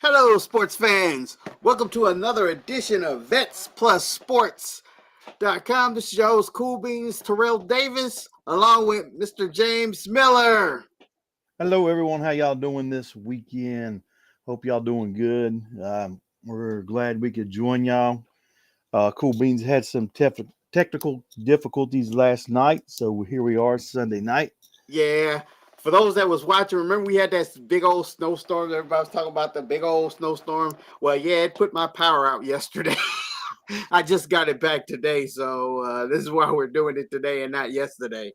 Hello, sports fans. Welcome to another edition of Vets Plus Sports.com. This is your host, Cool Beans Terrell Davis, along with Mr. James Miller. Hello, everyone. How y'all doing this weekend? Hope y'all doing good. We're glad we could join y'all. Cool Beans had some technical difficulties last night, so here we are Sunday night. Yeah, for those that was watching, remember we had that big old snowstorm. Everybody was talking about the big old snowstorm. Well, yeah, it put my power out yesterday. I just got it back today, so this is why we're doing it today and not yesterday.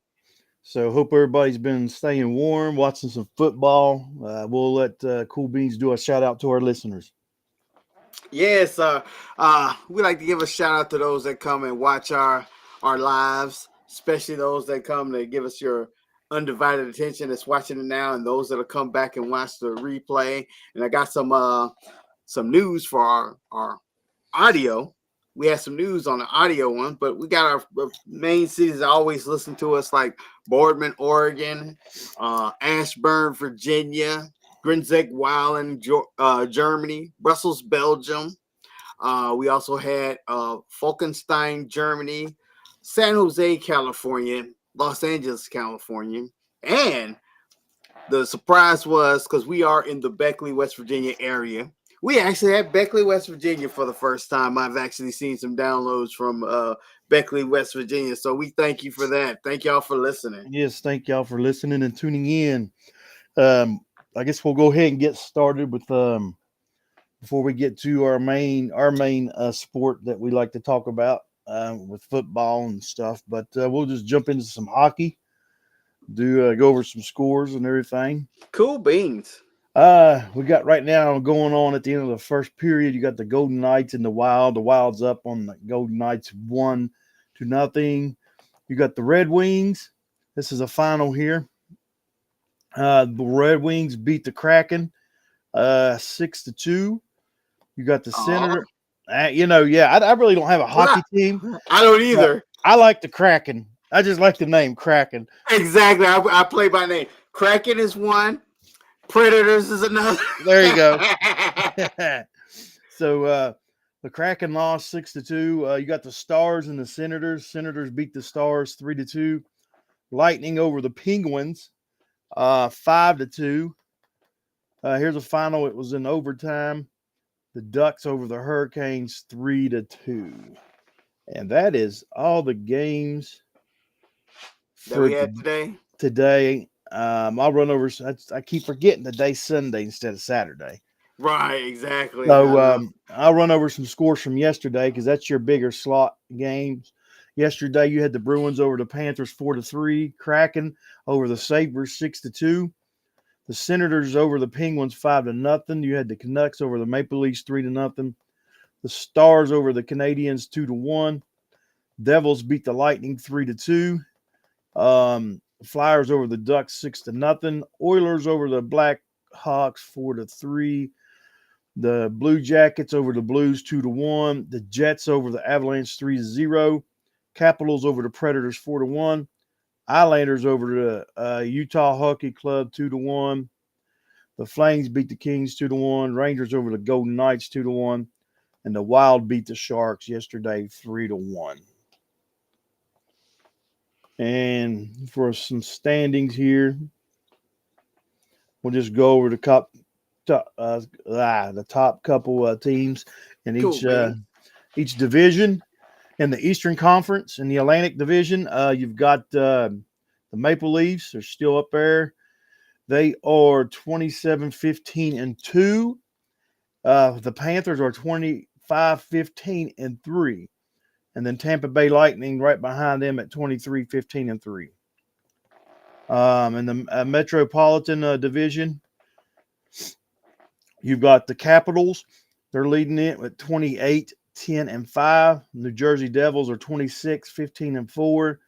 So hope everybody's been staying warm, watching some football. We'll let Cool Beans do a shout out to our listeners. Yes, we like to give a shout out to those that come and watch our lives, especially those that come to give us your undivided attention that's watching it now, and those that'll come back and watch the replay. And I got some news for our audio. We had some news on the audio one, but we got our main cities that always listen to us, like Boardman, Oregon, Ashburn, Virginia, Grinzeg, Weilen, Germany, Brussels, Belgium. We also had Falkenstein, Germany, San Jose, California, Los Angeles, California, and the surprise was because we are in the Beckley, West Virginia area. We actually had Beckley, West Virginia for the first time. I've actually seen some downloads from Beckley, West Virginia. So we thank you for that. Thank y'all for listening. Yes, thank y'all for listening and tuning in. I guess we'll go ahead and get started with before we get to our main sport that we like to talk about with football and stuff. But we'll just jump into some hockey, go over some scores and everything. Cool beans. We got right now going on at the end of the first period. You got the Golden Knights and the Wild. The Wild's up on the Golden Knights 1-0. You got the Red Wings. This is a final here. The Red Wings beat the Kraken 6-2. You got the Senator. I really don't have a hockey team. I don't either. I like the Kraken. I just like the name Kraken. Exactly. I play by name. Kraken is one. Predators is another. There you go. So the Kraken lost 6-2. You got the Stars and the Senators. Senators beat the Stars 3-2. Lightning over the Penguins 5-2. Here's a final. It was in overtime. The Ducks over the Hurricanes 3-2. And that is all the games that we had today. I'll run over. I keep forgetting the day's Sunday instead of Saturday. Right, exactly. So I'll run over some scores from yesterday because that's your bigger slot games. Yesterday you had the Bruins over the Panthers 4-3, Kraken over the Sabres 6-2, the Senators over the Penguins 5-0. You had the Canucks over the Maple Leafs 3-0, the Stars over the Canadiens 2-1, Devils beat the Lightning 3-2. Flyers over the Ducks 6-0. Oilers over the Blackhawks 4-3. The Blue Jackets over the Blues 2-1. The Jets over the Avalanche 3-0. Capitals over the Predators 4-1. Islanders over the Utah Hockey Club 2-1. The Flames beat the Kings 2-1. Rangers over the Golden Knights 2-1. And the Wild beat the Sharks yesterday 3-1. And for some standings here, we'll just go over the top couple teams in each division. In the Eastern Conference, in the Atlantic Division, you've got the Maple Leafs. They're still up there. They are 27-15-2. The Panthers are 25-15-3. And then Tampa Bay Lightning right behind them at 23-15-3. In the Metropolitan Division, you've got the Capitals. They're leading it with 28-10-5. New Jersey Devils are 26-15-4.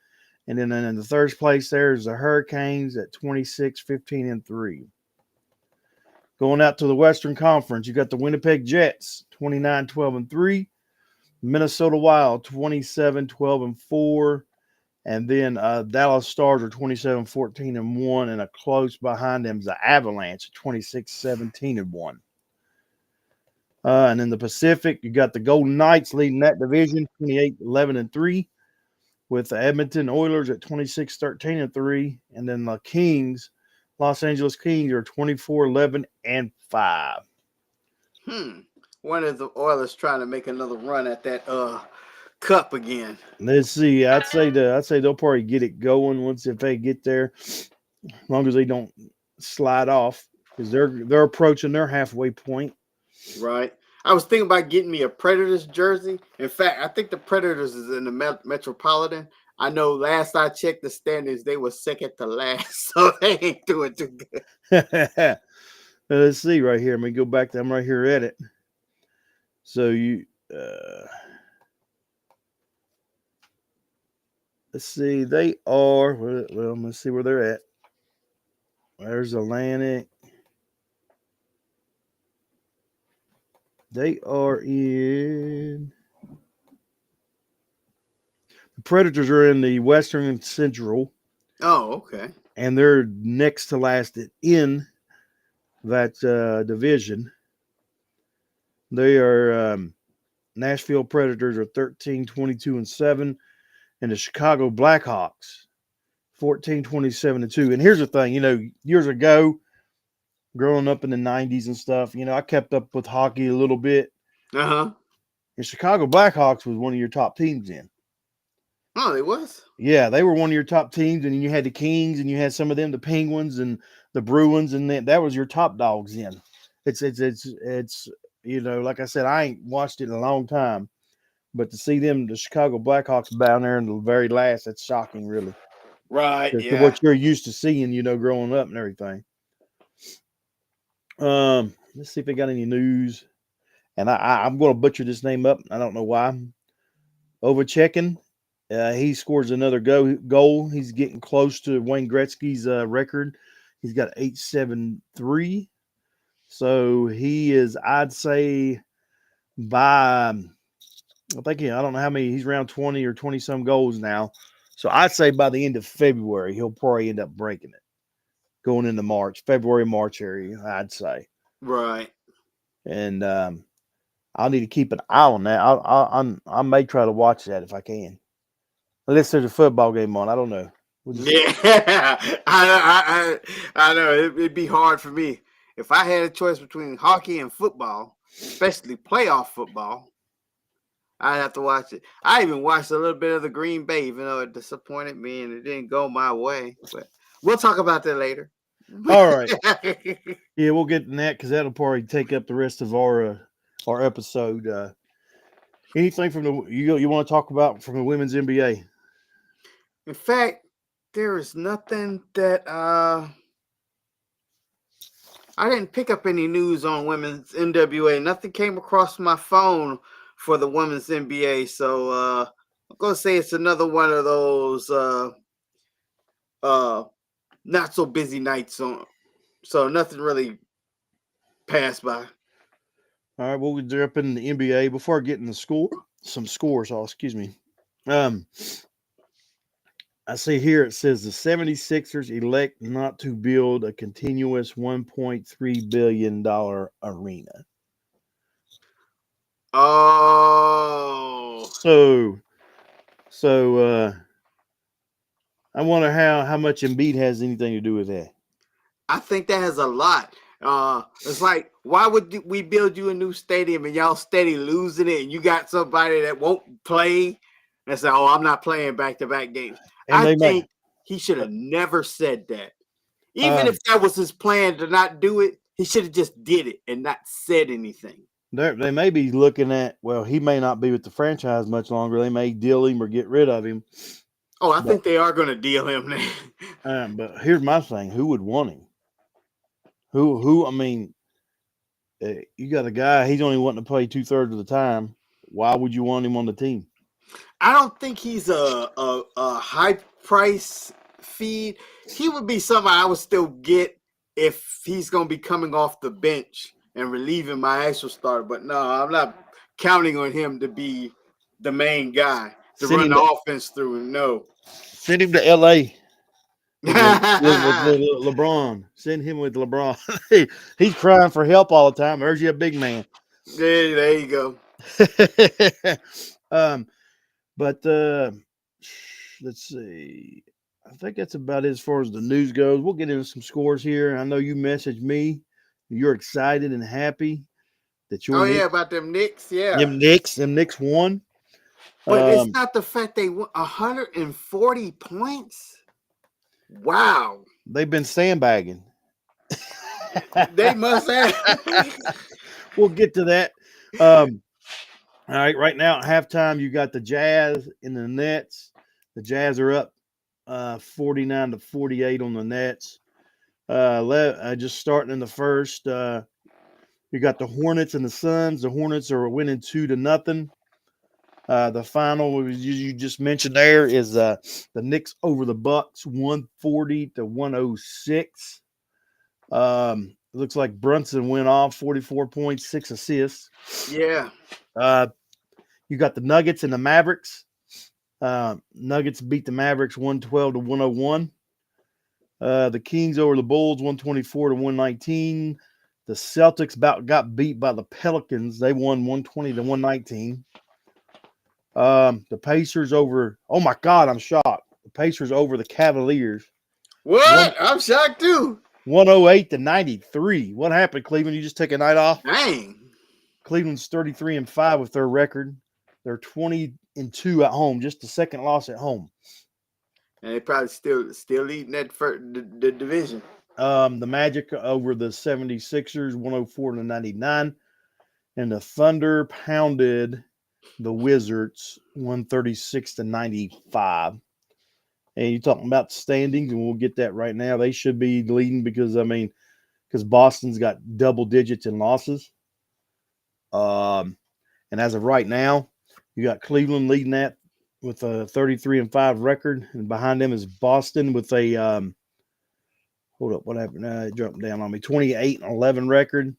And then in the third place there is the Hurricanes at 26-15-3. Going out to the Western Conference, you got the Winnipeg Jets 29-12-3. Minnesota Wild 27-12-4, and then Dallas Stars are 27-14-1, and a close behind them is the Avalanche 26-17-1. And in the Pacific, you got the Golden Knights leading that division 28-11-3, with the Edmonton Oilers at 26-13-3. And then the Kings, Los Angeles Kings, are 24-11-5. One of the Oilers trying to make another run at that cup again. Let's see. I'd say they'll probably get it going once if they get there, as long as they don't slide off, because they're approaching their halfway point. Right. I was thinking about getting me a Predators jersey. In fact, I think the Predators is in the Metropolitan. I know last I checked the standings, they were second to last, so they ain't doing too good. Let's see right here. Let me go back to I'm right here at it. So let's see. They are well. Let's see where they're at. There's Atlantic. They are in. The Predators are in the Western and Central. Oh, okay. And they're next to last in that division. They are Nashville Predators are 13-22-7, and the Chicago Blackhawks 14-27-2. And here's the thing, years ago, growing up in the 90s and stuff, I kept up with hockey a little bit. Uh-huh. And Chicago Blackhawks was one of your top teams in. Oh, it was? Yeah, they were one of your top teams, and you had the Kings, and you had some of them, the Penguins and the Bruins, and that was your top dogs in. It's like I said, I ain't watched it in a long time, but to see them, the Chicago Blackhawks down there in the very last, that's shocking, really. Right, to what you're used to seeing, growing up and everything. Let's see if they got any news. And I'm going to butcher this name up. I don't know why. Ovechkin. He scores another goal. He's getting close to Wayne Gretzky's record. He's got 873. So he is, I'd say, I don't know how many. He's around 20 or 20 some goals now. So I'd say by the end of February, he'll probably end up breaking it. Going into February, March area, I'd say. Right. And I'll need to keep an eye on that. I may try to watch that if I can. Unless there's a football game on. I don't know. Yeah. I know. It'd be hard for me. If I had a choice between hockey and football, especially playoff football, I'd have to watch it. I even watched a little bit of the Green Bay, even though it disappointed me and it didn't go my way. But we'll talk about that later. All right. Yeah, we'll get to that because that'll probably take up the rest of our episode. Anything from you want to talk about from the women's NBA? In fact, there is nothing that I didn't pick up any news on women's NWA. Nothing came across my phone for the women's NBA. So I'm gonna say it's another one of those not so busy nights on. So nothing really passed by. All right, we'll jump in the NBA before I get in some scores. Excuse me. I see here it says the 76ers elect not to build a continuous $1.3 billion arena. Oh. So I wonder how much Embiid has anything to do with that. I think that has a lot. It's like, why would we build you a new stadium and y'all steady losing it and you got somebody that won't play and say, oh, I'm not playing back-to-back games. And I think he should have never said that. Even if that was his plan to not do it, he should have just did it and not said anything. They may be looking at, well, he may not be with the franchise much longer. They may deal him or get rid of him. Oh, I think they are going to deal him now. But here's my thing. Who would want him? I mean, you got a guy, he's only wanting to play 2/3 of the time. Why would you want him on the team? I don't think he's a high price feed. He would be somebody I would still get if he's going to be coming off the bench and relieving my actual starter. But no, I'm not counting on him to be the main guy to run the offense through him. No. Send him to L.A. with LeBron. Send him with LeBron. He's crying for help all the time. There's you a big man. Yeah, there you go. But let's see. I think that's about it as far as the news goes. We'll get into some scores here. I know you messaged me. You're excited and happy that your Oh yeah, Knicks, about them Knicks, yeah. them Knicks won. But it's Um, not the fact they won 140 points. Wow, they've been sandbagging. they must have. We'll get to that. Um, all right, right now at halftime, you got the Jazz and the Nets. The Jazz are up 49-48 on the Nets. Just starting in the first, you got the Hornets and the Suns. The Hornets are winning 2-0. The final you just mentioned there is the Knicks over the Bucks 140-106. It looks like Brunson went off 44 points, 6 assists. Yeah. You got the Nuggets and the Mavericks. Nuggets beat the Mavericks 112-101. The Kings over the Bulls 124-119. The Celtics got beat by the Pelicans. They won 120-119. The Pacers over. Oh my God, I'm shocked. The Pacers over the Cavaliers. What? I'm shocked too. 108-93. What happened, Cleveland? You just take a night off? Dang. Cleveland's 33-5 with their record. They're 20-2 at home, just the second loss at home. And they probably still leading that the division. The Magic over the 76ers 104-99. And the Thunder pounded the Wizards 136-95. And you're talking about standings, and we'll get that right now. They should be leading because Boston's got double digits in losses. And as of right now, you got Cleveland leading that with a 33-5 record, and behind them is Boston with a hold up, what happened? It dropped down on me. 28-11 record.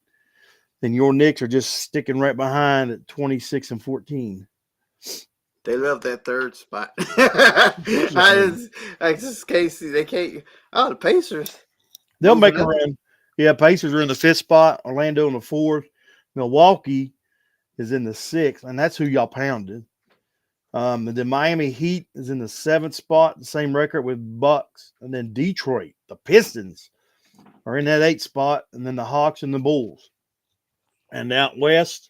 Then your Knicks are just sticking right behind at 26-14. They love that third spot. I just can't see. They can't. Oh, the Pacers. They'll make a Moving up. run. Yeah, Pacers are in the fifth spot. Orlando in the fourth. Milwaukee is in the sixth, and that's who y'all pounded. And then Miami Heat is in the seventh spot, the same record with Bucks. And then Detroit, the Pistons, are in that eighth spot, and then the Hawks and the Bulls. And out west,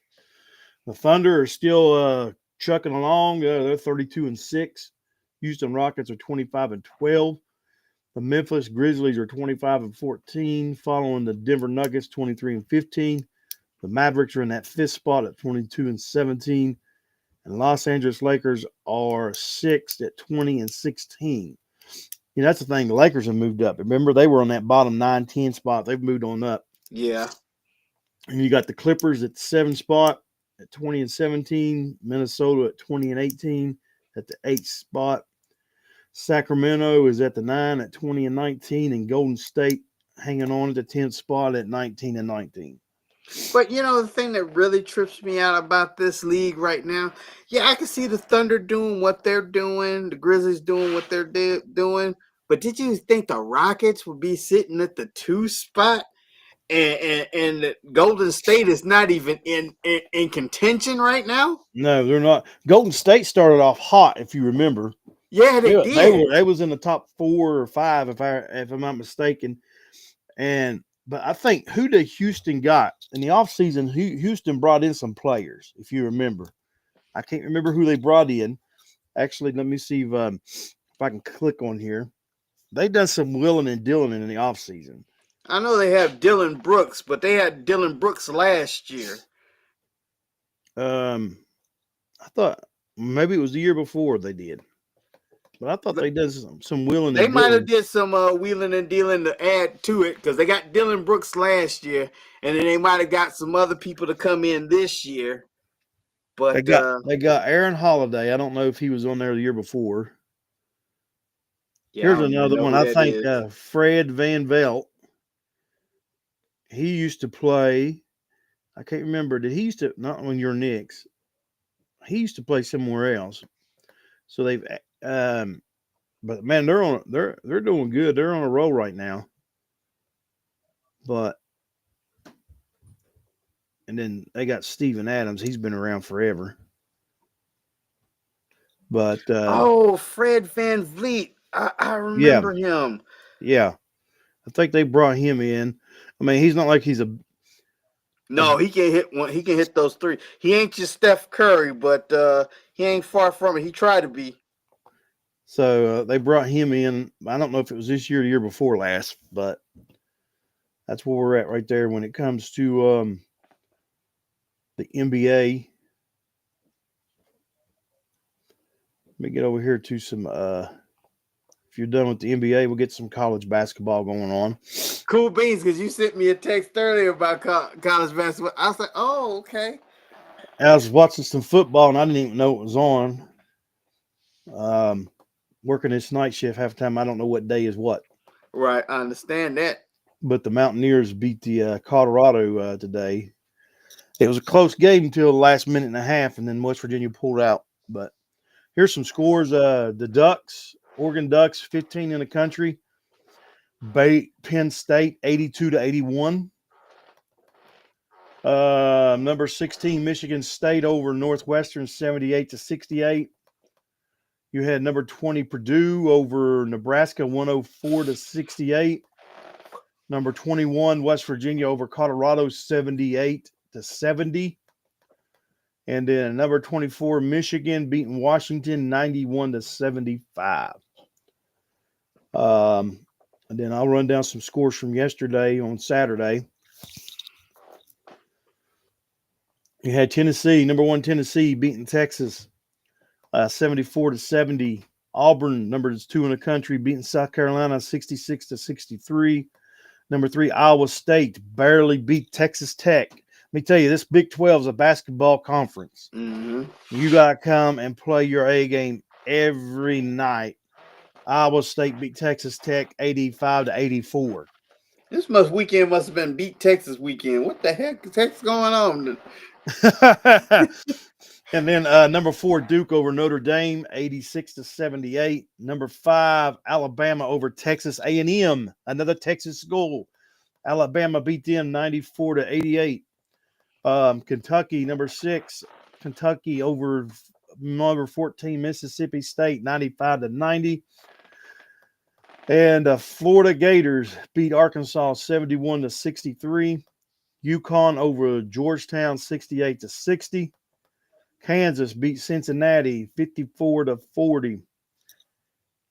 the Thunder are still chucking along. They're 32-6. Houston Rockets are 25-12. The Memphis Grizzlies are 25-14, following the Denver Nuggets 23-15. The Mavericks are in that fifth spot at 22-17. And Los Angeles Lakers are sixth at 20-16. You know, that's the thing. The Lakers have moved up. Remember, they were on that bottom 9-10 spot. They've moved on up. Yeah. And you got the Clippers at the seventh spot at 20-17. Minnesota at 20-18 at the eighth spot. Sacramento is at the 9 at 20-19. And Golden State hanging on at the 10th spot at 19-19. But you know the thing that really trips me out about this league right now, yeah, I can see the Thunder doing what they're doing, the Grizzlies doing what they're doing. But did you think the Rockets would be sitting at the 2 spot, and the Golden State is not even in contention right now? No, they're not. Golden State started off hot, if you remember. Yeah, they did. They was in the top 4 or 5, if I'm not mistaken. But I think who did Houston got in the offseason? Houston brought in some players, if you remember. I can't remember who they brought in. Actually, let me see if I can click on here. They done some willing and dealing in the offseason. I know they have Dylan Brooks, but they had Dylan Brooks last year. I thought maybe it was the year before they did. But I thought they did some willing. They and might dealing. have did some wheeling and dealing to add to it because they got Dylan Brooks last year, and then they might have got some other people to come in this year. But they got Aaron Holiday. I don't know if he was on there the year before. yeah, Here's another one. I think is. Fred Van Velt. He used to play. I can't remember. Did he used to not on your Knicks? He used to play somewhere else. So they've, but man, they're doing good. They're on a roll right now. But And then they got Steven Adams. He's been around forever. But Oh, Fred Van Vliet. I yeah, remember him. yeah. I think they brought him in. I mean, he's not like he's a No, he can hit one. He can hit those three. He ain't just Steph Curry, but he ain't far from it. He tried to be. so they brought him in. I don't know if it was this year or the year before last, but that's where we're at right there when it comes to the NBA. Let me get over here to some. If you're done with the NBA, we'll get some college basketball going on. Cool beans, because you sent me a text earlier about college basketball. I was like, oh, okay. I was watching some football and I didn't even know it was on. Um, Working this night shift half the time, I don't know what day is what. Right, I understand that. But the Mountaineers beat the Colorado today. It was a close game until the last minute and a half, and then West Virginia pulled out. But here's some scores. The Ducks, Oregon Ducks, 15 in the country. Penn State, 82-81. Number 16, Michigan State over Northwestern, 78-68. You had number 20, Purdue over Nebraska, 104-68. Number 21, West Virginia over Colorado, 78-70. And then number 24, Michigan beating Washington, 91-75. And then I'll run down some scores from yesterday on Saturday. You had Tennessee, number 1 Tennessee beating Texas, 74-70. Auburn, number 2 in the country, beating South Carolina, 66-63. Number 3, Iowa State barely beat Texas Tech. Let me tell you, this Big 12 is a basketball conference. Mm-hmm. You got to come and play your A game every night. Iowa State beat Texas Tech 85-84. This weekend must have been beat Texas weekend. What the heck is going on? And then number 4, Duke over Notre Dame, 86-78. Number 5, Alabama over Texas A&M, another Texas school. Alabama beat them 94-88. Kentucky, number 6, Kentucky over number 14, Mississippi State, 95-90. And Florida Gators beat Arkansas 71-63. UConn over Georgetown 68-60. Kansas beat Cincinnati 54-40. You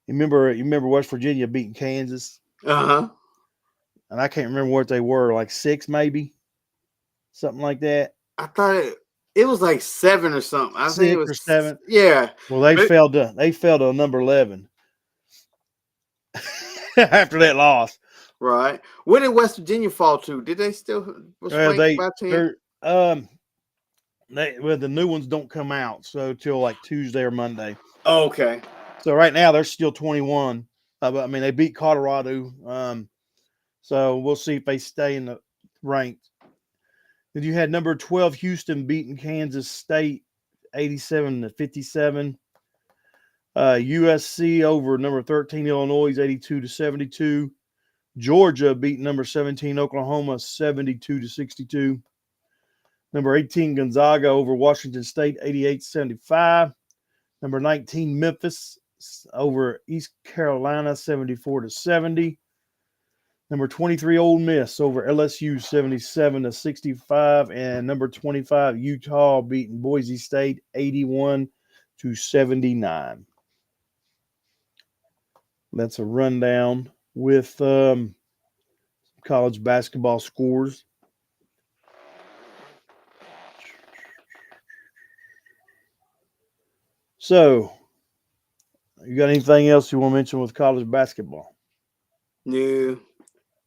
remember West Virginia beating Kansas? Uh-huh. And I can't remember what they were, like 6 maybe, something like that. I thought it was like 7 or something. I think it 6 was or 7. Yeah. Well, they fell to number 11 after that loss. Right. Where did West Virginia fall to? Did they still was ranked by 10? The new ones don't come out so till like Tuesday or Monday. Oh, okay. So right now they're still 21. But I mean they beat Colorado. So we'll see if they stay in the ranked. Then you had number 12 Houston beating Kansas State 87-57. USC over number 13 Illinois 82-72. Georgia beat number 17 Oklahoma 72-62. Number 18 Gonzaga over Washington State 88-75. Number 19 Memphis over East Carolina 74-70. Number 23 Ole Miss over LSU 77-65. And number 25 Utah beating Boise State 81-79. That's a rundown with college basketball scores. So, you got anything else you want to mention with college basketball? No.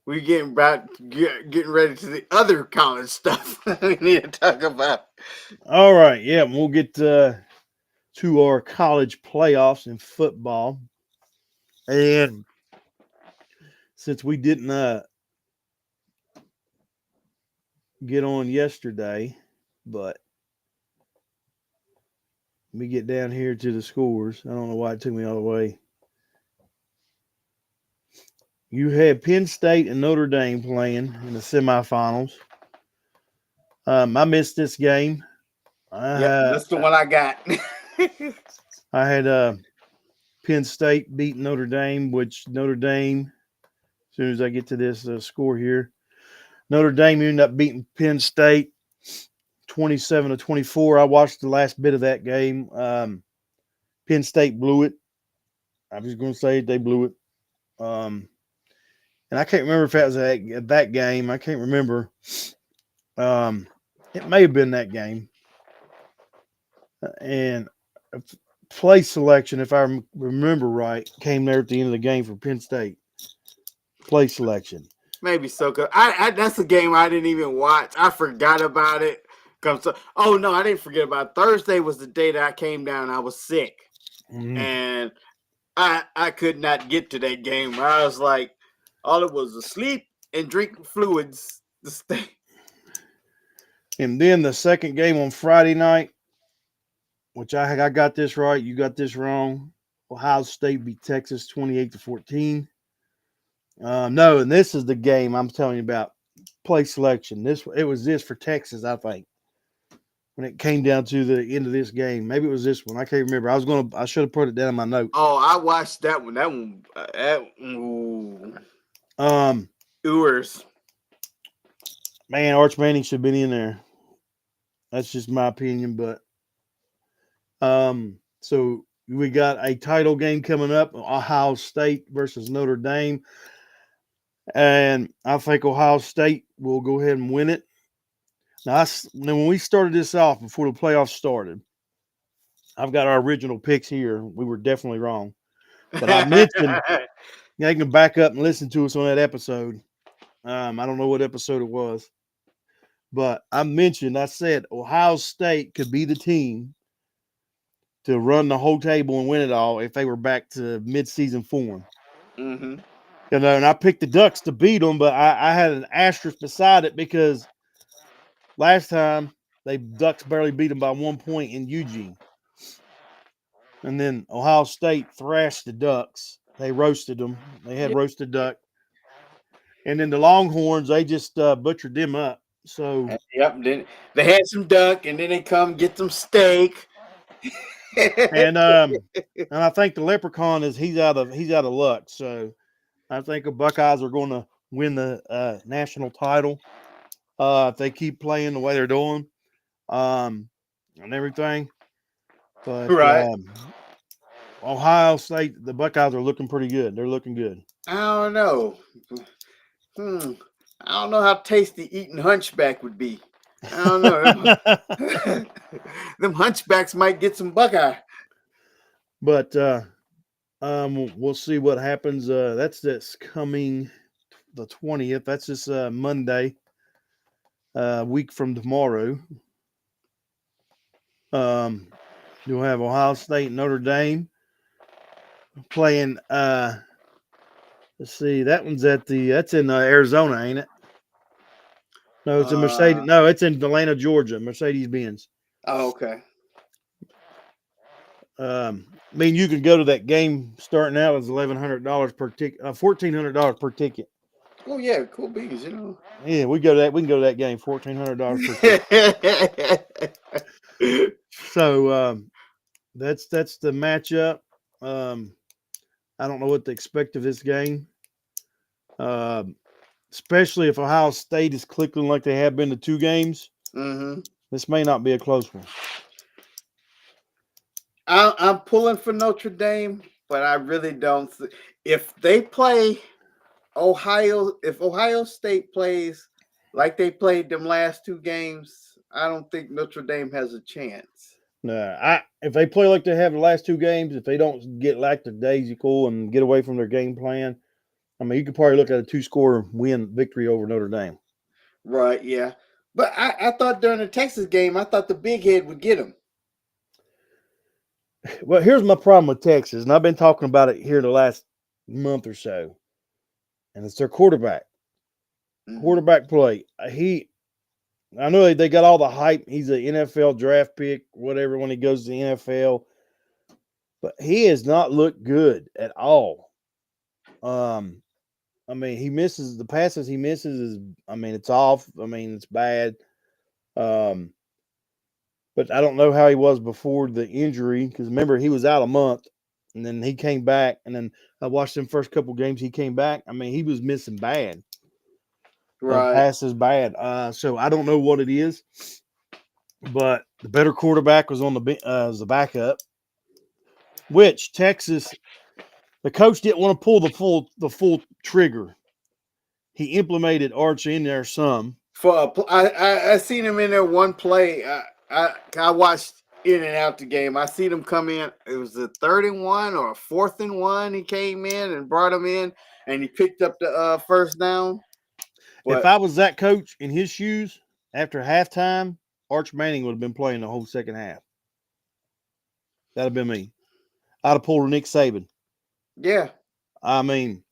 We're getting ready to the other college stuff we need to talk about. All right. Yeah, we'll get to our college playoffs in football. And since we didn't get on yesterday, but let me get down here to the scores. I don't know why it took me all the way. You had Penn State and Notre Dame playing in the semifinals. I missed this game. Yep, I that's the one I got. I had Penn State beat Notre Dame, which Notre Dame. As soon as I get to this score here, Notre Dame ended up beating Penn State 27-24. I watched the last bit of that game. Penn State blew it. I was going to say they blew it. And I can't remember if that was that game. I can't remember. It may have been that game. And play selection, if I remember right, came there at the end of the game for Penn State. Play selection. Maybe so. Cause that's a game I didn't even watch. I forgot about it. Oh no, I didn't forget about it. Thursday was the day that I came down. I was sick, and I could not get to that game. I was like, all it was sleep and drink fluids to stay. And then the second game on Friday night, which I got this right, you got this wrong. Ohio State beat Texas 28-14. No, and this is the game I'm telling you about. Play selection. It was this for Texas, I think. When it came down to the end of this game, maybe it was this one. I can't remember. I should have put it down in my notes. Oh, I watched that one. Ewers. Man, Arch Manning should have been in there. That's just my opinion, but so we got a title game coming up: Ohio State versus Notre Dame, and I think Ohio State will go ahead and win it. Now, when we started this off before the playoffs started, I've got our original picks here. We were definitely wrong, but I mentioned you can back up and listen to us on that episode. I don't know what episode it was, but I said Ohio State could be the team to run the whole table and win it all if they were back to midseason form. Mm-hmm. And I picked the Ducks to beat them, but I had an asterisk beside it because last time Ducks barely beat them by 1 point in Eugene. And then Ohio State thrashed the Ducks. They roasted them. They had roasted duck. And then the Longhorns, they just butchered them up. So then they had some duck, and then they come get some steak. and I think the Leprechaun he's out of luck. So I think the Buckeyes are going to win the national title if they keep playing the way they're doing and everything. But right. Ohio State, the Buckeyes are looking pretty good. They're looking good. I don't know. I don't know how tasty eating hunchback would be. I don't know. Them hunchbacks might get some Buckeye. But we'll see what happens. That's coming the 20th. That's this Monday, week from tomorrow. You'll have Ohio State and Notre Dame playing. Let's see, that's in Arizona, ain't it? No, it's in Mercedes. No, it's in Atlanta, Georgia. Mercedes-Benz. Oh, okay. I mean, you can go to that game starting out as $1,100 per ticket, $1,400 per ticket. Oh yeah, cool beans, Yeah, we can go to that game, $1,400 per ticket. So that's the matchup. I don't know what to expect of this game, especially if Ohio State is clicking like they have been the 2 games. Mm-hmm. This may not be a close one. I'm pulling for Notre Dame, but I really don't. If they play if Ohio State plays like they played them last 2 games, I don't think Notre Dame has a chance. No, if they play like they have the last 2 games, if they don't get like the daisical and get away from their game plan, I mean, you could probably look at a 2-score victory over Notre Dame. Right, yeah. But I thought during the Texas game, I thought the big head would get them. Well, here's my problem with Texas, and I've been talking about it here the last month or so, and it's their quarterback. Mm-hmm. Quarterback play. I know they got all the hype. He's an NFL draft pick, whatever, when he goes to the NFL, but he has not looked good at all. I mean, he misses the passes. He misses it's off. I mean, it's bad. Um, but I don't know how he was before the injury because remember he was out a month and then he came back and then I watched him first couple games he came back. I mean he was missing bad, Right. passes bad. So I don't know what it is, but the better quarterback was on as the backup, which Texas the coach didn't want to pull the full trigger. He implemented Arch in there some. I seen him in there one play. I watched in and out the game. I seen him come in. It was a 3rd and 1 or a 4th and 1. He came in and brought him in, and he picked up the first down. If But I was that coach in his shoes after halftime, Arch Manning would have been playing the whole second half. That'd have been me. I'd have pulled a Nick Saban. yeah, I mean,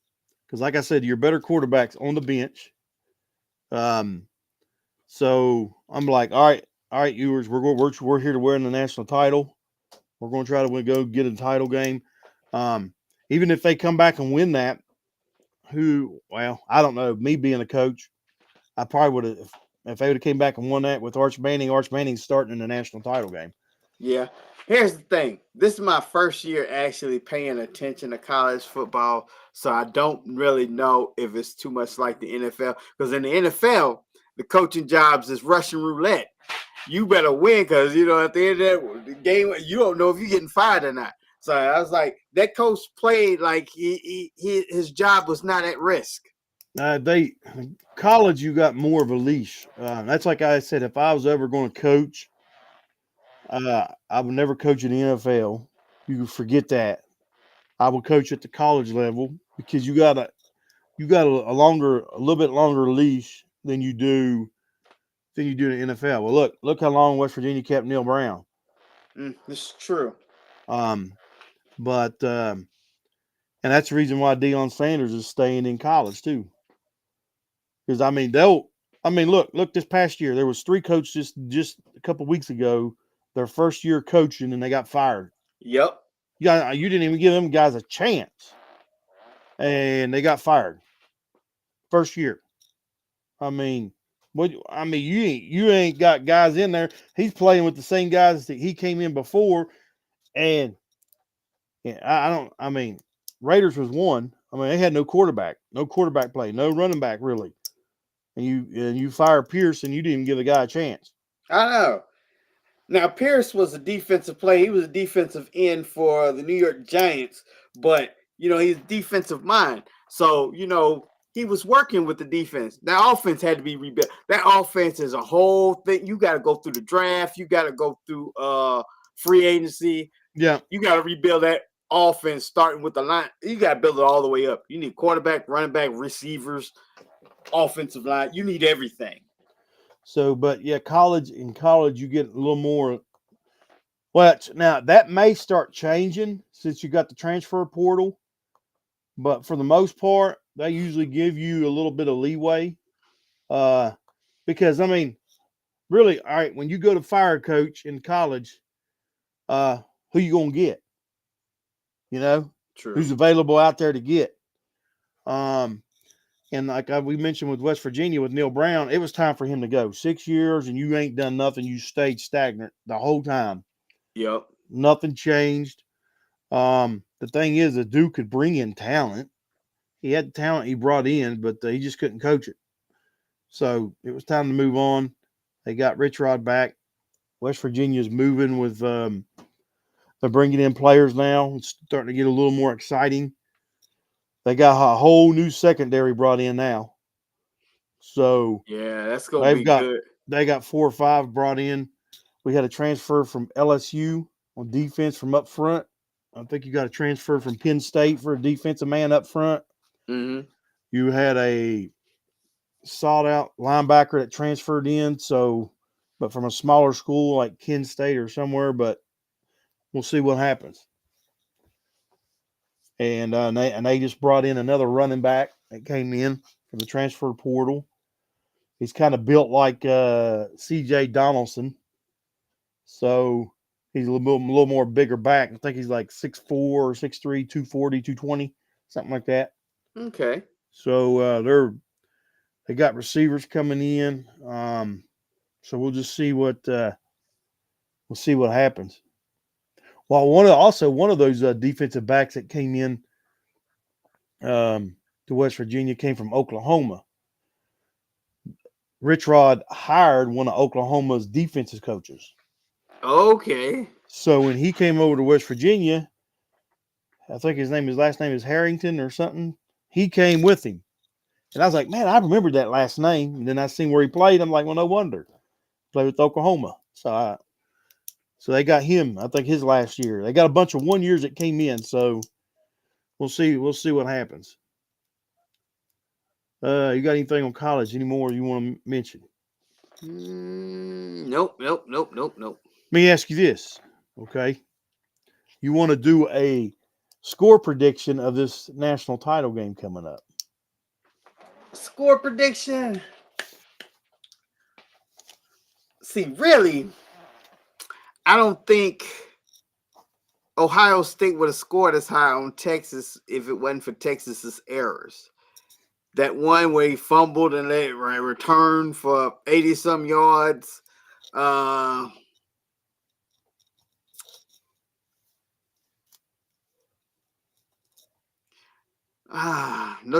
because like I said, your better quarterbacks on the bench. Um, so I'm like, all right, viewers, we're here to win the national title. We're going to try to go get a title game. Um, even if they come back and win that, I don't know. Me being a coach, I probably would have if they would have came back and won that with Arch Manning. Arch Manning's starting in the national title game. yeah. Here's the thing. This is my first year actually paying attention to college football, so I don't really know if it's too much like the NFL. Because in the NFL, the coaching jobs is Russian roulette. You better win because at the end of the game, you don't know if you're getting fired or not. So I was like, that coach played like his job was not at risk. They college, you got more of a leash. That's like I said. If I was ever going to coach, I would never coach in the NFL. You can forget that. I would coach at the college level because you got a little bit longer leash than you do in the NFL. Well, look how long West Virginia kept Neil Brown. This is true. Um, but and that's the reason why Deion Sanders is staying in college too. Because I mean look this past year there was 3 coaches just a couple weeks ago their first year coaching and they got fired. Yep. You didn't even give them guys a chance, and they got fired first year. I mean, what? I mean, you ain't got guys in there. He's playing with the same guys that he came in before, and yeah, I don't. I mean, Raiders was one. I mean, they had no quarterback play, no running back really, and you fire Pierce and you didn't even give the guy a chance. I know. Now Pierce was a defensive player. He was a defensive end for the New York Giants, but he's defensive mind. So he was working with the defense. That offense had to be rebuilt. That offense is a whole thing. You got to go through the draft. You got to go through free agency. Yeah. You got to rebuild that offense starting with the line. You got to build it all the way up. You need quarterback, running back, receivers, offensive line. You need everything. So, but yeah, in college you get a little more. Well, now that may start changing since you got the transfer portal, but for the most part, they usually give you a little bit of leeway. Uh, because I mean, really, all right, when you go to fire coach in college, who you gonna get? You know, True. who's available out there to get? Um, and like we mentioned with West Virginia with Neil Brown, it was time for him to go. 6 years and you ain't done nothing. You stayed stagnant the whole time. Yep. Nothing changed. The thing is, the Duke could bring in talent. He had the talent he brought in, but he just couldn't coach it. So it was time to move on. They got Rich Rod back. West Virginia's moving with. They're bringing in players now. It's starting to get a little more exciting. They got a whole new secondary brought in now. So Yeah, that's gonna they've be got good. they got 4 or 5 brought in. We had a transfer from LSU on defense from up front. I think you got a transfer from Penn State for a defensive man up front. Mm-hmm. You had a sought out linebacker that transferred in, but from a smaller school like Penn State or somewhere, but we'll see what happens. And they just brought in another running back that came in from the transfer portal. He's kind of built like C.J. Donaldson, so he's a little more bigger back. I think he's like 6'4", 6'3", 240, 220, something like that. Okay. So they got receivers coming in. So we'll just see what happens. Well, one of those defensive backs that came in to West Virginia came from Oklahoma. Rich Rod hired one of Oklahoma's defensive coaches. Okay. So when he came over to West Virginia, I think his last name is Harrington or something. He came with him. And I was like, man, I remembered that last name. And then I seen where he played. I'm like, well, no wonder. Played with Oklahoma. So they got him, I think, his last year. They got a bunch of 1 years that came in. So we'll see what happens. You got anything on college anymore you want to mention? Nope. Let me ask you this, okay? You want to do a score prediction of this national title game coming up? Score prediction. See, really, I don't think Ohio State would have scored as high on Texas if it wasn't for Texas's errors. That one where he fumbled and they returned for 80-some yards. Notre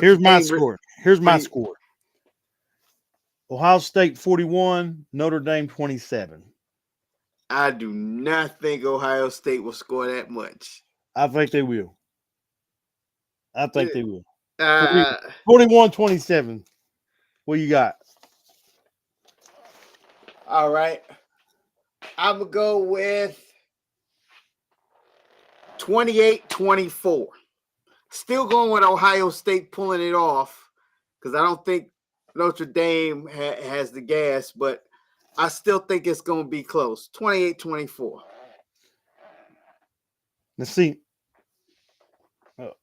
Here's my Dame. score. Ohio State 41, Notre Dame 27. I do not think Ohio State will score that much. I think they will. I think they will. Uh, 41-27. What you got? all right. I'm going to go with 28-24. Still going with Ohio State pulling it off because I don't think Notre Dame has the gas, but I still think it's going to be close. 28-24. Let's see.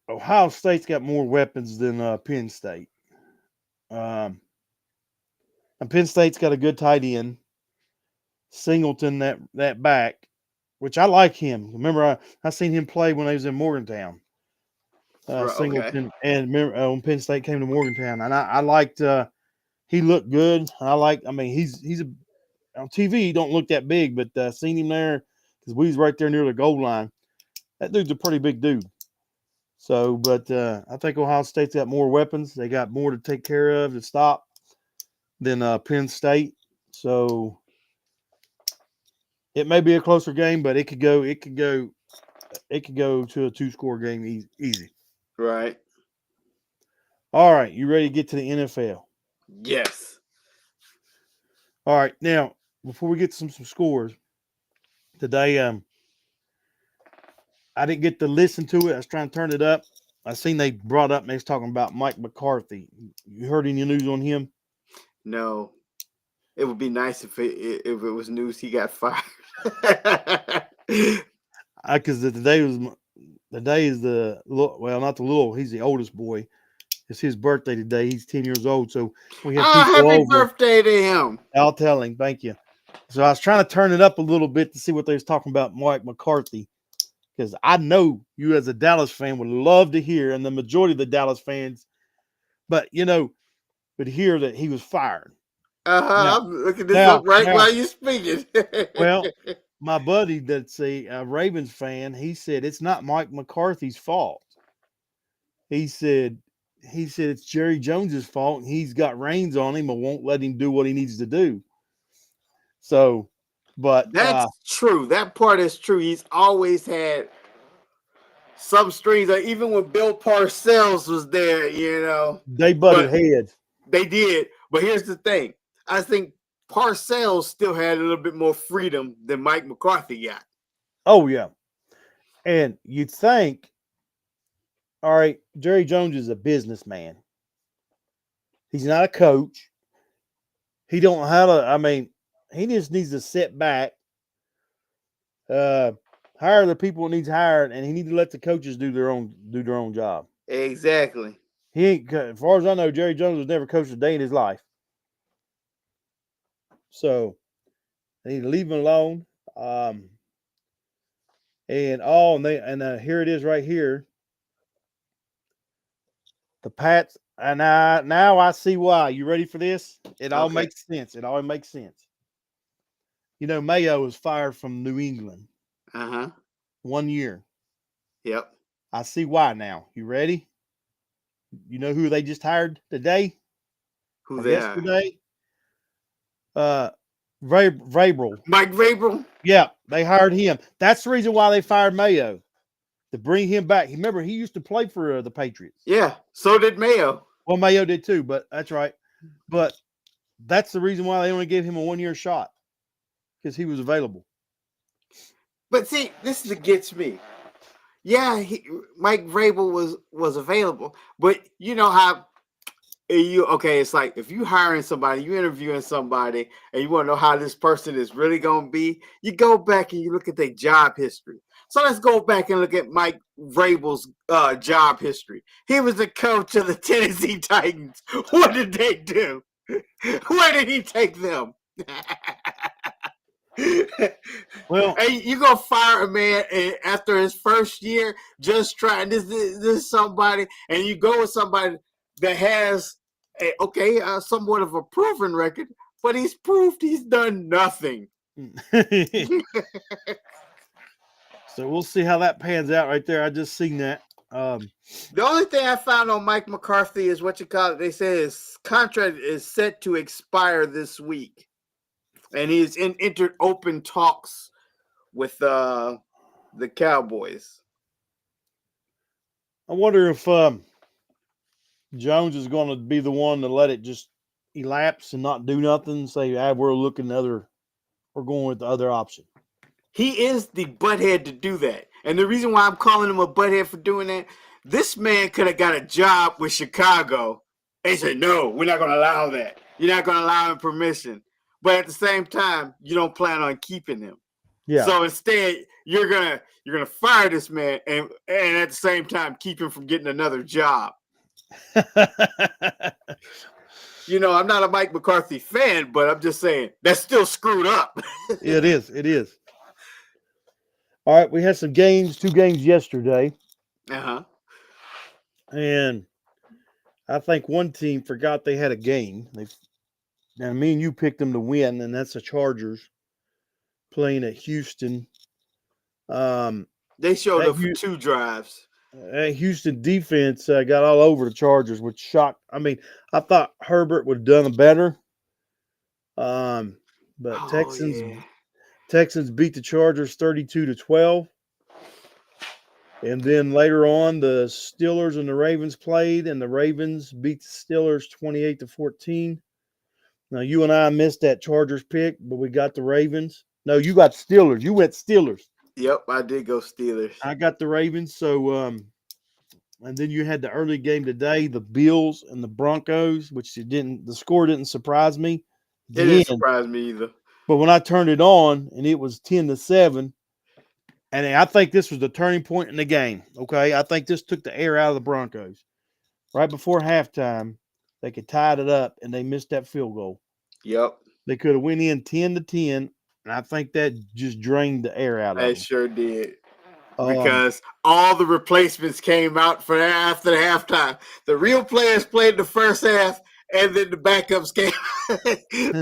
Ohio State's got more weapons than Penn State. And Penn State's got a good tight end, Singleton, that back, which I like him. Remember, I seen him play when he was in Morgantown. Okay. Singleton, and remember when Penn State came to Morgantown, and I liked. He looked good. I mean, he's on TV. He don't look that big, but seen him there because we was right there near the goal line. That dude's a pretty big dude. So, but I think Ohio State's got more weapons. They got more to take care of to stop than Penn State. So it may be a closer game, but it could go to a 2-score game easy. Right. All right, you ready to get to the NFL? Yes. All right, now before we get some scores today, I didn't get to listen to it. I was trying to turn it up. I seen they brought up and they was talking about Mike McCarthy. You heard any news on him? No. It would be nice if it was news he got fired. Because the day is not the little. He's the oldest boy. It's his birthday today. He's 10 years old. So we have people happy over. birthday to him. I'll tell him. Thank you. So I was trying to turn it up a little bit to see what they was talking about Mike McCarthy. Because I know you as a Dallas fan would love to hear, and the majority of the Dallas fans, but hear that he was fired. I'm looking this up while you're speaking. Well, my buddy that's a Ravens fan, he said it's not Mike McCarthy's fault. He said it's Jerry Jones's fault, and he's got reins on him and won't let him do what he needs to do. So, but that's true. That part is true. He's always had some strings. Like even when Bill Parcells was there, they butted heads. They did. But here's the thing. I think Parcells still had a little bit more freedom than Mike McCarthy got. Oh, yeah. And you'd think, all right, Jerry Jones is a businessman. He's not a coach. He don't know how to, he just needs to sit back, hire the people he needs hired, and he needs to let the coaches do their own job. Exactly. He ain't, as far as I know, Jerry Jones has never coached a day in his life. So they need to leave him alone. Here it is right here. The Pats, and now I see why. You ready for this? It all makes sense. It all makes sense. You know, Mayo was fired from New England Uh-huh. 1 year. Yep. I see why now. You ready? You know who they just hired today Who or they are? yesterday? Vrabel. Mike Vrabel? Yeah, they hired him. That's the reason why they fired Mayo, to bring him back. Remember, he used to play for the Patriots. Yeah. So did Mayo. Well, Mayo did too, but that's right. But that's the reason why they only gave him a 1 year shot, because he was available. But see, this is what gets me. Yeah, Mike Vrabel was available, but you know how it's like if you hiring somebody, you interviewing somebody, and you want to know how this person is really gonna be, you go back and you look at their job history. So let's go back and look at Mike Vrabel's job history. He was the coach of the Tennessee Titans. What did they do? Where did he take them? Well, Hey, you gonna fire a man after his first year just trying this is somebody, and you go with somebody that has somewhat of a proven record, but he's proved he's done nothing. so we'll see how that pans out right there. I just seen that. The only thing I found on Mike McCarthy is what you call it. They say his contract is set to expire this week, and he's entered open talks with the Cowboys. I wonder if Jones is going to be the one to let it just elapse and not do nothing. Say, we're looking we're going with the other option. He is the butthead to do that. And the reason why I'm calling him a butthead for doing that, this man could have got a job with Chicago. They said, no, we're not going to allow that. You're not going to allow him permission. But at the same time, you don't plan on keeping him. Yeah. So instead, you're gonna fire this man and at the same time keep him from getting another job. You know, I'm not a Mike McCarthy fan, but I'm just saying that's still screwed up. It is. It is. All right, we had some games, 2 games yesterday. Uh-huh. And I think one team forgot they had a game. Now, me and you picked them to win, and that's the Chargers playing at Houston. They showed up for 2 drives. Houston defense got all over the Chargers, which shocked. I mean, I thought Herbert would have done better. But Texans beat the Chargers 32-12. And then later on, the Steelers and the Ravens played, and the Ravens beat the Steelers 28-14. Now, you and I missed that Chargers pick, but we got the Ravens. No, you got Steelers. You went Steelers. Yep, I did go Steelers. I got the Ravens. So, and then you had the early game today, the Bills and the Broncos, which the score didn't surprise me. It didn't surprise me either. But when I turned it on and it was 10-7, and I think this was the turning point in the game. Okay, I think this took the air out of the Broncos. Right before halftime, they could tie it up, and they missed that field goal. Yep. They could have went in 10-10, and I think that just drained the air out of them. It sure did. Because all the replacements came out for after the halftime. The real players played the first half, and then the backups came.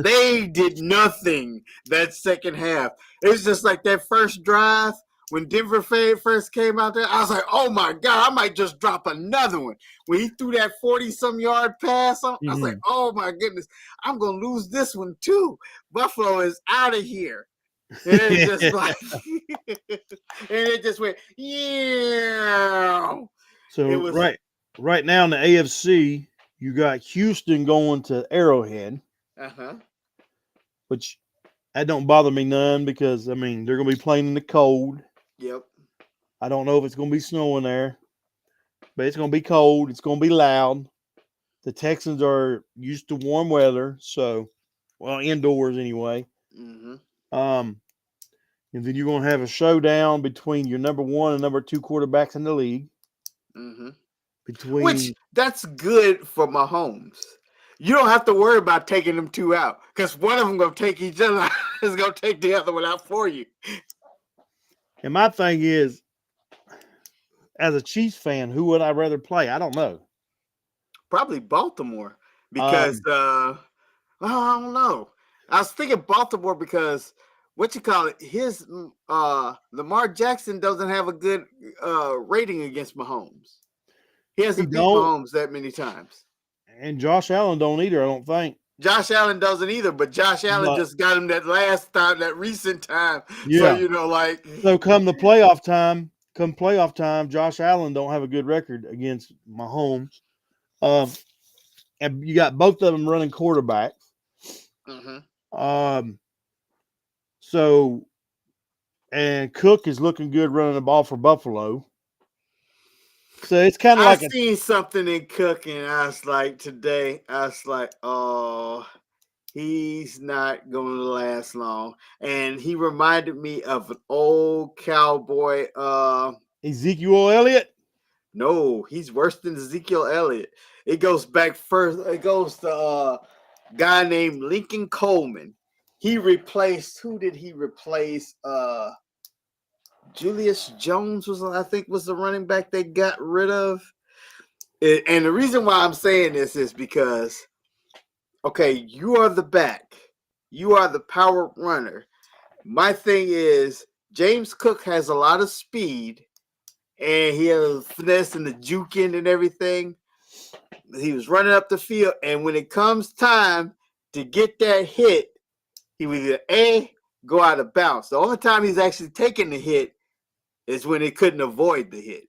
They did nothing that second half. It was just like that first drive when Denver first came out there. I was like, oh, my God, I might just drop another one. When he threw that 40-some yard pass, I was like, oh, my goodness, I'm going to lose this one too. Buffalo is out of here. And it just like, and it just went, yeah. So right now in the AFC, you got Houston going to Arrowhead, which that don't bother me none because I mean they're going to be playing in the cold. Yep. I don't know if it's going to be snowing there, but it's going to be cold. It's going to be loud. The Texans are used to warm weather, so indoors anyway. And then you're going to have a showdown between your number 1 and number 2 quarterbacks in the league. Which that's good for Mahomes. You don't have to worry about taking them 2 out because one of them going to take each other is going to take the other one out for you. And my thing is, as a Chiefs fan, who would I rather play? I don't know. Probably Baltimore because I don't know. I was thinking Baltimore because what you call it? His Lamar Jackson doesn't have a good rating against Mahomes. He He hasn't beat don't, Mahomes that many times. and Josh Allen don't either. I don't think. Josh Allen doesn't either, but Josh Allen But just got him that last time, that recent time. So yeah, like so come playoff time, Josh Allen don't have a good record against Mahomes. Um, and you got both of them running quarterbacks. mm-hmm. Um, so and Cook is looking good running the ball for Buffalo. So it's kind of I like a seen something in cooking. I was like, today, I was like, oh, he's not going to last long. And he reminded me of an old cowboy. Ezekiel Elliott. No, he's worse than Ezekiel Elliott. It goes back first. It goes to a guy named Lincoln Coleman. He replaced, who did he replace? Julius Jones I think was the running back they got rid of. And the reason why I'm saying this is because, okay, you are the back. You are the power runner. My thing is, James Cook has a lot of speed, and he has finesse and the juking and everything. He was running up the field, and when it comes time to get that hit, he would either go out of bounds. The only time he's actually taking the hit is when he couldn't avoid the hit.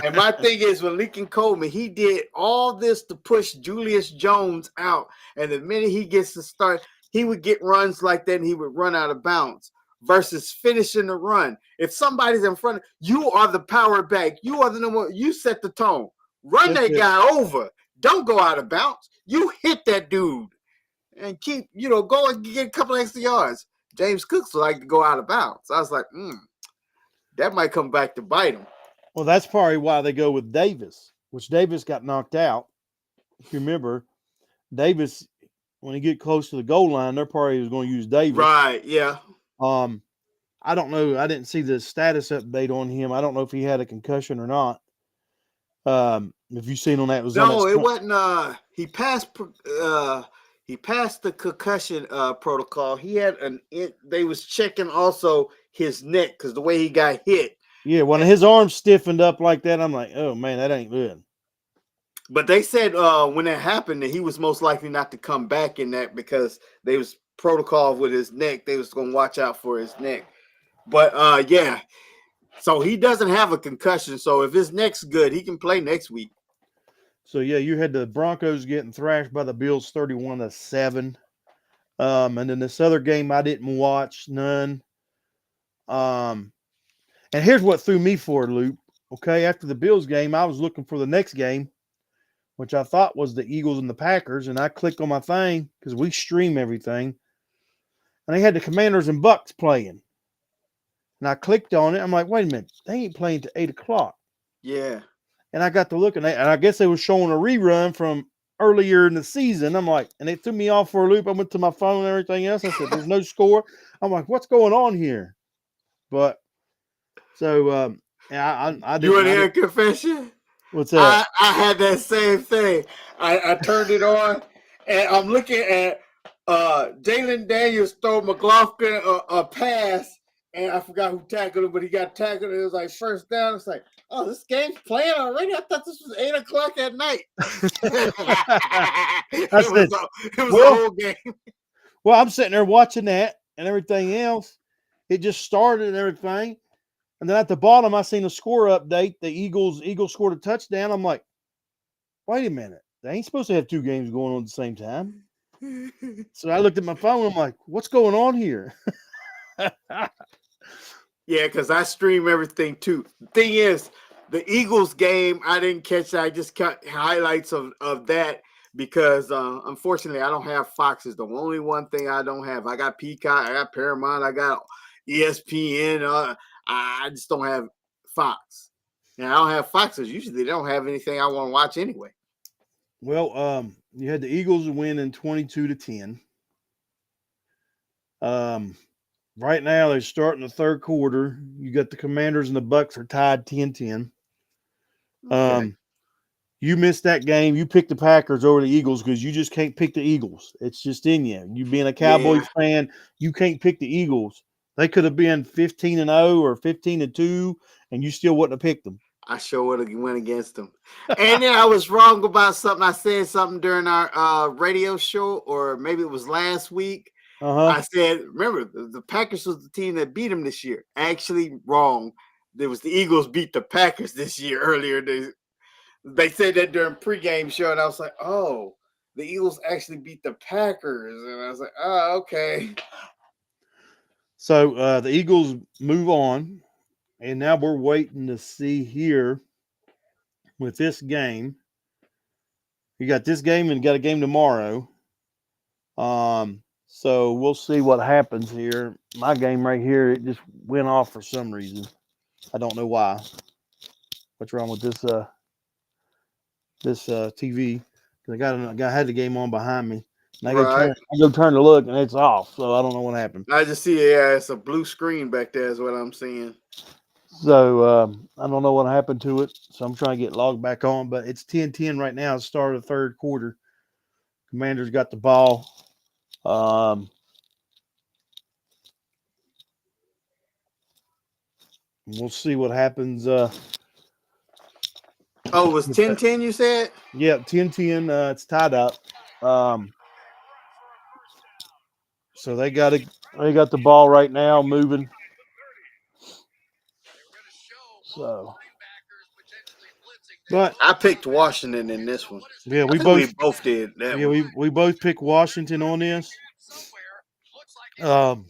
And my thing is, with Lincoln Coleman, he did all this to push Julius Jones out. And the minute he gets to start, he would get runs like that and he would run out of bounds versus finishing the run. If somebody's in front of you, are the power back. You are the number one. You set the tone. Run that guy over. Don't go out of bounds. You hit that dude and keep, go and get a couple extra yards. James Cooks would like to go out of bounds. I was like, that might come back to bite him. Well, that's probably why they go with Davis, which Davis got knocked out. If you remember, Davis, when he get close to the goal line, they're probably was going to use Davis. Right, yeah. I don't know. I didn't see the status update on him. I don't know if he had a concussion or not. If you seen on that, it wasn't. He passed the concussion protocol. He had they was checking also his neck because the way he got hit. Yeah, when his arm stiffened up like that, I'm like, oh man, that ain't good. But they said when that happened that he was most likely not to come back in that because they was protocol with his neck. They was going to watch out for his neck. But yeah, so he doesn't have a concussion. So if his neck's good, he can play next week. So yeah, you had the Broncos getting thrashed by the Bills 31-7. And then this other game I didn't watch none. And here's what threw me for a loop. Okay, after the Bills game, I was looking for the next game, which I thought was the Eagles and the Packers, and I clicked on my thing because we stream everything, and they had the Commanders and Bucks playing. And I clicked on it. I'm like, wait a minute, they ain't playing till 8 o'clock. Yeah. And I got to looking at, and I guess they were showing a rerun from earlier in the season. I'm like, and it threw me off for a loop. I went to my phone and everything else. I said, there's no score. I'm like, what's going on here? But so yeah, I didn't. You want to hear a confession? What's that? I had that same thing. I turned it on, and I'm looking at Jalen Daniels throw McLaughlin a pass, and I forgot who tackled him, but he got tackled. And it was like first down. It's like, oh, this game's playing already. I thought this was 8 o'clock at night. It was a whole game. Well, I'm sitting there watching that and everything else. It just started and everything. And then at the bottom, I seen a score update. The Eagles scored a touchdown. I'm like, wait a minute. They ain't supposed to have two games going on at the same time. So I looked at my phone. I'm like, what's going on here? Yeah, because I stream everything too. The thing is, the Eagles game, I didn't catch that. I just cut highlights of that because unfortunately, I don't have Fox. It's the only one thing I don't have. I got Peacock, I got Paramount, I got ESPN. I just don't have Fox. And I don't have Fox because usually they don't have anything I want to watch anyway. Well, you had the Eagles winning 22-10. Right now, they're starting the third quarter. You got the Commanders and the Bucks are tied 10-10. Okay. You missed that game. You picked the Packers over the Eagles because you just can't pick the Eagles. It's just in you. You being a Cowboys Yeah, fan, you can't pick the Eagles. They could have been 15-0 or 15-2, and you still wouldn't have picked them. I sure would have went against them. And then I was wrong about something. I said something during our radio show, or maybe it was last week. Uh-huh. I said, remember, the Packers was the team that beat them this year. Actually, wrong. There was the Eagles beat the Packers this year earlier. They said that during pregame show, and I was like, oh, the Eagles actually beat the Packers. And I was like, oh, okay. So the Eagles move on, and now we're waiting to see here with this game. You got this game and got a game tomorrow. So we'll see what happens here. My game right here, it just went off for some reason. I don't know why. What's wrong with this TV? Because I had the game on behind me, and Right. I go turn to look, and it's off. So I don't know what happened. I just see, yeah, it's a blue screen back there, is what I'm seeing. So I don't know what happened to it. So I'm trying to get logged back on, but it's 10-10 right now. Start of the third quarter. Commanders got the ball. We'll see what happens. Oh, it was 10-10, you said? Yeah, 10-10. It's tied up. So they got the ball right now moving. So, but I picked Washington in this one. yeah, I think we both did that one. we both picked Washington on this. So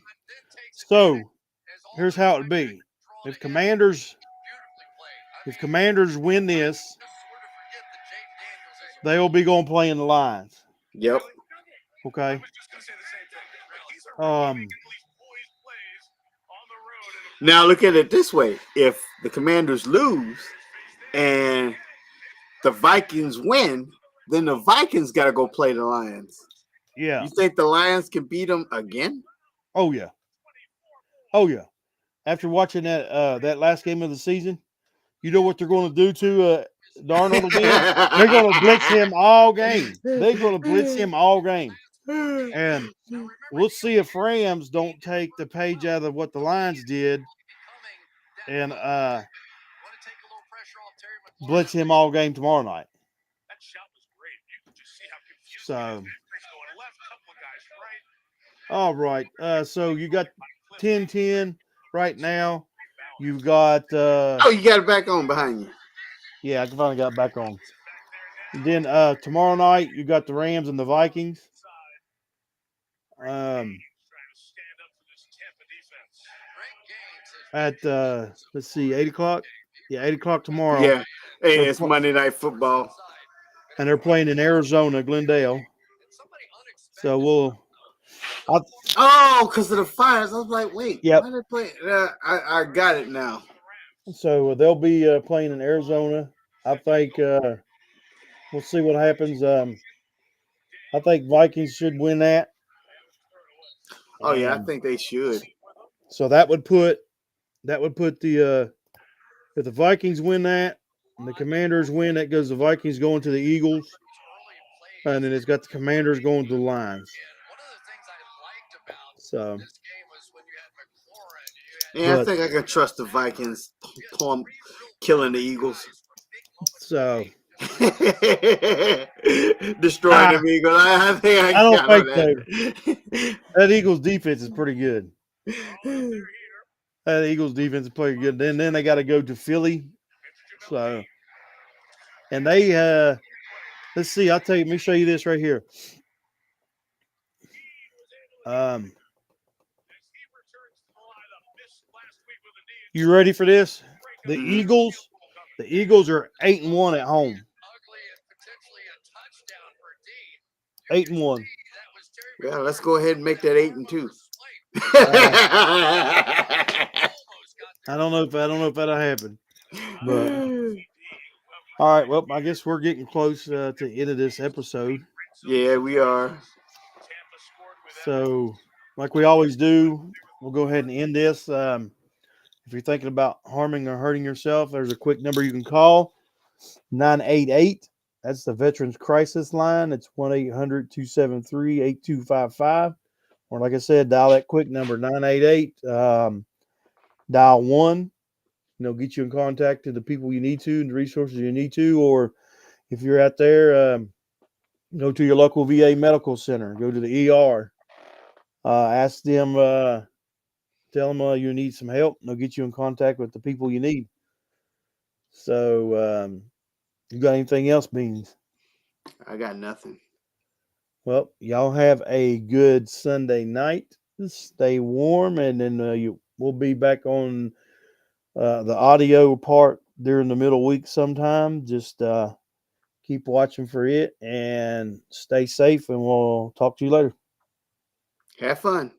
here's how it'd be: if Commanders win this, they will be going playing the Lions. Yep. Okay. Now look at it this way: if the Commanders lose and the Vikings win, then the Vikings got to go play the Lions. Yeah. You think the Lions can beat them again? Oh yeah. Oh yeah. After watching that last game of the season, you know what they're going to do to Darnold again? They're going to blitz him all game. They're going to blitz him all game. And we'll see if Rams don't take the page out of what the Lions did and blitz him all game tomorrow night. So, all right. So you got 10-10 right now. You've got. Oh, you got it back on behind you. Yeah, I finally got back on. And then tomorrow night you got the Rams and the Vikings. At let's see, 8:00. Yeah, 8:00 tomorrow. Yeah, hey, it's Monday Night Football, and they're playing in Arizona, Glendale. So we'll. Because of the fires. I was like, wait, yep. Why they play? I got it now. So they'll be playing in Arizona. I think we'll see what happens. I think Vikings should win that. Oh yeah, I think they should. So that would put the if the Vikings win that and the Commanders win, that goes the Vikings going to the Eagles, and then it's got the Commanders going to the Lions. So yeah, I think I can trust the Vikings killing the Eagles. So destroying the Eagles. I think I don't think that. That Eagles defense is pretty good. The Eagles defense is pretty good. Then they got to go to Philly. So, and they let's see. I'll tell you. Let me show you this right here. You ready for this? The Eagles are 8-1 at home. 8-1. Yeah, let's go ahead and make that 8-2. I don't know if that'll happen. But all right, well, I guess we're getting close to the end of this episode. Yeah, we are. So, like we always do, we'll go ahead and end this. If you're thinking about harming or hurting yourself, there's a quick number you can call, 988 That's the Veterans Crisis Line. It's 1-800-273-8255. Or like I said, dial that quick number, 988. Dial 1. Get you in contact to the people you need to and the resources you need to. Or if you're out there, go to your local VA medical center. Go to the ER. Ask them, tell them you need some help. And they'll get you in contact with the people you need. So, you got anything else, Beans? I got nothing. Well, y'all have a good Sunday night. Stay warm, and then we'll be back on the audio part during the middle week sometime. Just keep watching for it and stay safe, and we'll talk to you later. Have fun.